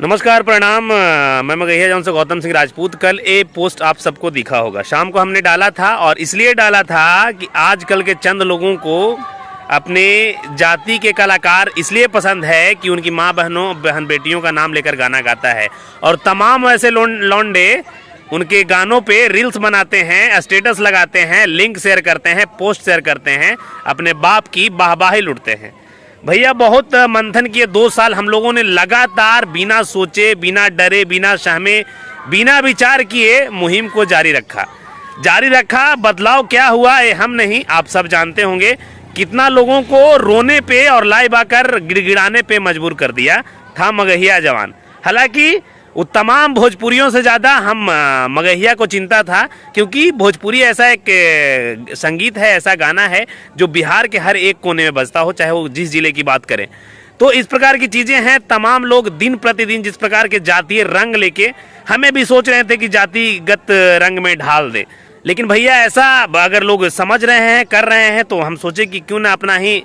नमस्कार प्रणाम। मैं मगहिया जौन से गौतम सिंह राजपूत। कल एक पोस्ट आप सबको दिखा होगा, शाम को हमने डाला था और इसलिए डाला था कि आजकल के चंद लोगों को अपने जाति के कलाकार इसलिए पसंद है कि उनकी माँ बहन बेटियों का नाम लेकर गाना गाता है और तमाम ऐसे लौंडे उनके गानों पे रील्स बनाते हैं, स्टेटस लगाते हैं, लिंक शेयर करते हैं, पोस्ट शेयर करते हैं, अपने बाप की वाहवाही लुटते हैं। भैया बहुत मंथन किए, 2 साल हम लोगों ने लगातार बिना सोचे, बिना डरे, बिना सहमे, बिना विचार किए मुहिम को जारी रखा। बदलाव क्या हुआ ये हम नहीं, आप सब जानते होंगे। कितना लोगों को रोने पे और लाइव आकर गिड़गिड़ाने पे मजबूर कर दिया था मगहिया जवान। हालांकि वो तमाम भोजपुरियों से ज़्यादा हम मगहिया को चिंता था, क्योंकि भोजपुरी ऐसा एक संगीत है, ऐसा गाना है जो बिहार के हर एक कोने में बजता हो, चाहे वो जिस जिले की बात करें। तो इस प्रकार की चीज़ें हैं। तमाम लोग दिन प्रतिदिन जिस प्रकार के जातीय रंग लेके, हमें भी सोच रहे थे कि जातिगत रंग में ढाल दे, लेकिन भैया ऐसा अगर लोग समझ रहे हैं, कर रहे हैं, तो हम सोचे कि क्यों ना अपना ही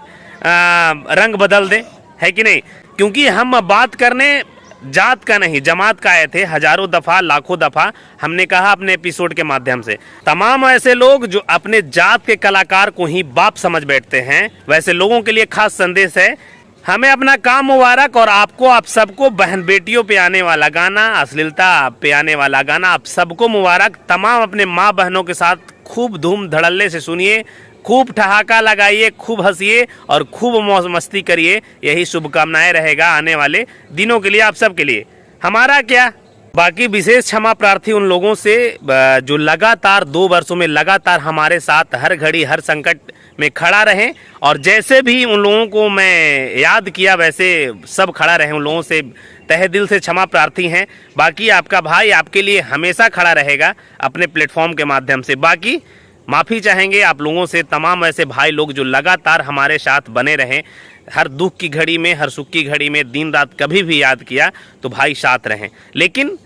रंग बदल दें, है कि नहीं। क्योंकि हम बात करने जात का नहीं, जमात का आए थे। हजारों दफ़ा, लाखों दफ़ा हमने कहा अपने एपिसोड के माध्यम से, तमाम ऐसे लोग जो अपने जात के कलाकार को ही बाप समझ बैठते हैं, वैसे लोगों के लिए खास संदेश है। हमें अपना काम मुबारक, और आपको, आप सबको बहन बेटियों पे आने वाला गाना, अश्लीलता पे आने वाला गाना, आप सबको मुबारक। तमाम अपने माँ बहनों के साथ खूब धूम धड़ल्ले से सुनिए, खूब ठहाका लगाइए, खूब हंसिए और खूब मौज मस्ती करिए। यही शुभकामनाएं रहेगा आने वाले दिनों के लिए, आप सब के लिए। हमारा क्या, बाकी विशेष क्षमा प्रार्थी उन लोगों से जो लगातार 2 वर्षों में लगातार हमारे साथ हर घड़ी हर संकट में खड़ा रहें, और जैसे भी उन लोगों को मैं याद किया वैसे सब खड़ा रहे। उन लोगों से तहे दिल से क्षमा प्रार्थी हैं। बाकी आपका भाई आपके लिए हमेशा खड़ा रहेगा अपने प्लेटफॉर्म के माध्यम से। बाकी माफ़ी चाहेंगे आप लोगों से, तमाम ऐसे भाई लोग जो लगातार हमारे साथ बने रहें, हर दुख की घड़ी में, हर सुख की घड़ी में, दिन रात कभी भी याद किया तो भाई साथ रहें। लेकिन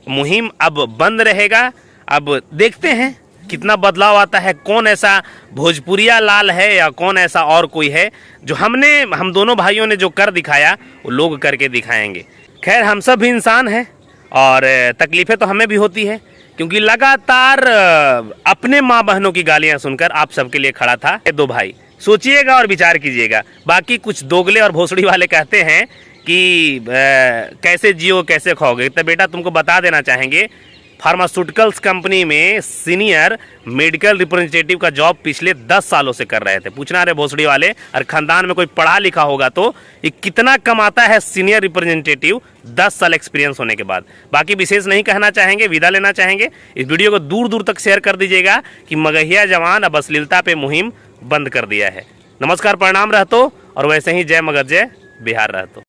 मुहिम अब बंद रहेगा। अब देखते हैं कितना बदलाव आता है, कौन ऐसा भोजपुरिया लाल है या कौन ऐसा और कोई है जो हम दोनों भाइयों ने जो कर दिखाया वो लोग करके दिखाएंगे। खैर, हम सब भी इंसान हैं और तकलीफ़ें तो हमें भी होती है, क्योंकि लगातार अपने माँ बहनों की गालियां सुनकर आप सबके लिए खड़ा था 2 भाई। सोचिएगा और विचार कीजिएगा। बाकी कुछ दोगले और भोसड़ी वाले कहते हैं कि कैसे जियो कैसे खाओगे, तो बेटा तुमको बता देना चाहेंगे, फार्मास्यूटिकल्स कंपनी में सीनियर मेडिकल रिप्रेजेंटेटिव का जॉब पिछले 10 सालों से कर रहे थे। पूछना रहे भोसड़ी वाले, और खानदान में कोई पढ़ा लिखा होगा तो ये कितना कमाता है सीनियर रिप्रेजेंटेटिव 10 साल एक्सपीरियंस होने के बाद। बाकी विशेष नहीं कहना चाहेंगे, विदा लेना चाहेंगे। इस वीडियो को दूर दूर तक शेयर कर दीजिएगा कि मगहिया जवान अब अश्लीलता पे मुहिम बंद कर दिया है। नमस्कार प्रणाम रहतो, और वैसे ही जय मगध जय बिहार रहतो।